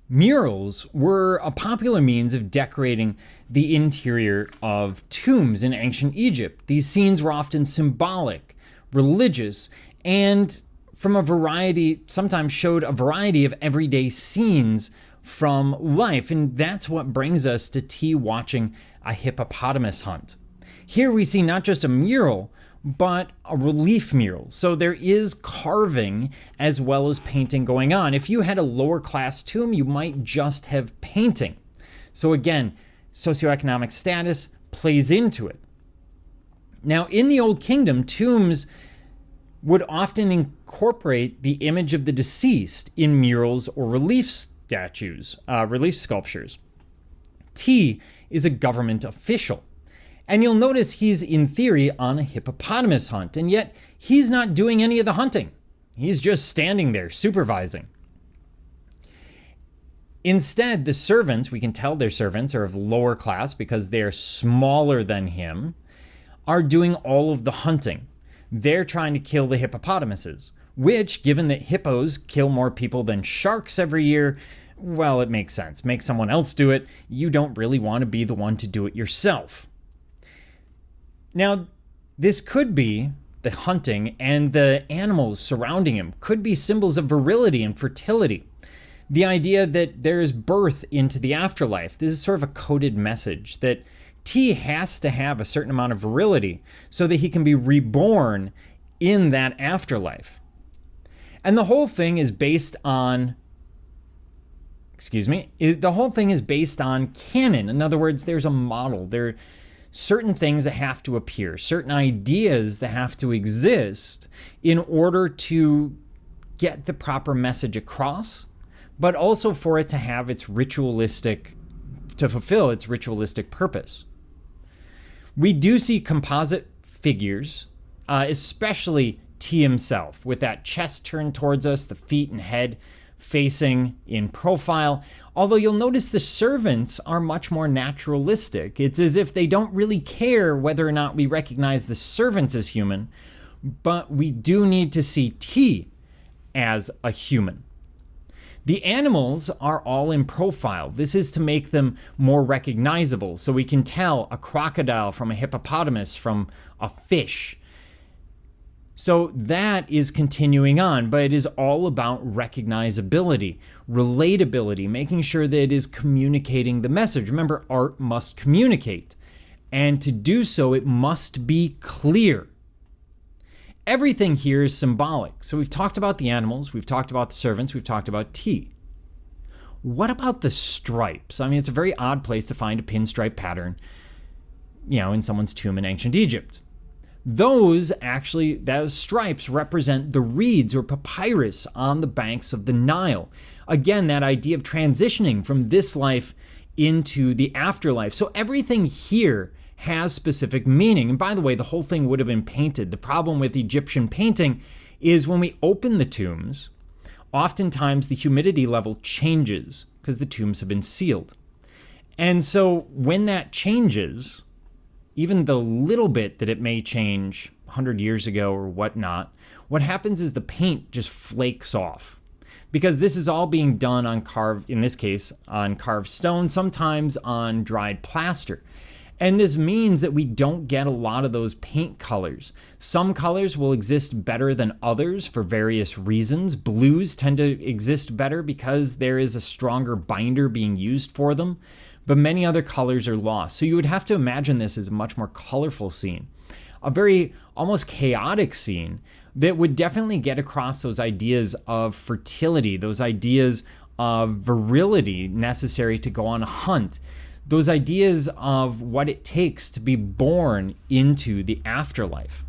Murals were a popular means of decorating the interior of tombs in ancient Egypt. These scenes were often symbolic, religious, and sometimes showed a variety of everyday scenes from life. And that's what brings us to T watching a hippopotamus hunt. Here we see not just a mural, but a relief mural. So there is carving as well as painting going on. If you had a lower class tomb, you might just have painting. So again, socioeconomic status plays into it. Now, in the Old Kingdom, tombs would often incorporate the image of the deceased in murals or relief sculptures. T is a government official. And you'll notice he's, in theory, on a hippopotamus hunt, and yet he's not doing any of the hunting. He's just standing there, supervising. Instead, the servants, we can tell their servants are of lower class because they're smaller than him, are doing all of the hunting. They're trying to kill the hippopotamuses, which, given that hippos kill more people than sharks every year, well, it makes sense. Make someone else do it. You don't really want to be the one to do it yourself. Now, this could be the hunting, and the animals surrounding him could be symbols of virility and fertility. The idea that there is birth into the afterlife. This is sort of a coded message that T has to have a certain amount of virility so that he can be reborn in that afterlife. And the whole thing is based on canon. In other words, there's a model. There are certain things that have to appear, certain ideas that have to exist in order to get the proper message across, but also for it to have to fulfill its ritualistic purpose. We do see composite figures, especially T himself, with that chest turned towards us, the feet and head facing in profile. Although you'll notice the servants are much more naturalistic. It's as if they don't really care whether or not we recognize the servants as human, but we do need to see T as a human. The animals are all in profile. This is to make them more recognizable, so we can tell a crocodile from a hippopotamus from a fish. So that is continuing on, but it is all about recognizability, relatability, making sure that it is communicating the message. Remember, art must communicate, and to do so, it must be clear. Everything here is symbolic. So we've talked about the animals, we've talked about the servants, we've talked about T. What about the stripes? I mean, it's a very odd place to find a pinstripe pattern, in someone's tomb in ancient Egypt. Those stripes represent the reeds or papyrus on the banks of the Nile. Again, that idea of transitioning from this life into the afterlife. So everything here has specific meaning. And by the way, the whole thing would have been painted. The problem with Egyptian painting is when we open the tombs, oftentimes the humidity level changes because the tombs have been sealed. And so when that changes, even the little bit that it may change 100 years ago or whatnot, what happens is the paint just flakes off. Because this is all being done on carved stone, sometimes on dried plaster. And this means that we don't get a lot of those paint colors. Some colors will exist better than others for various reasons. Blues tend to exist better because there is a stronger binder being used for them, but many other colors are lost. So you would have to imagine this as a much more colorful scene, a very almost chaotic scene that would definitely get across those ideas of fertility, those ideas of virility necessary to go on a hunt, those ideas of what it takes to be born into the afterlife.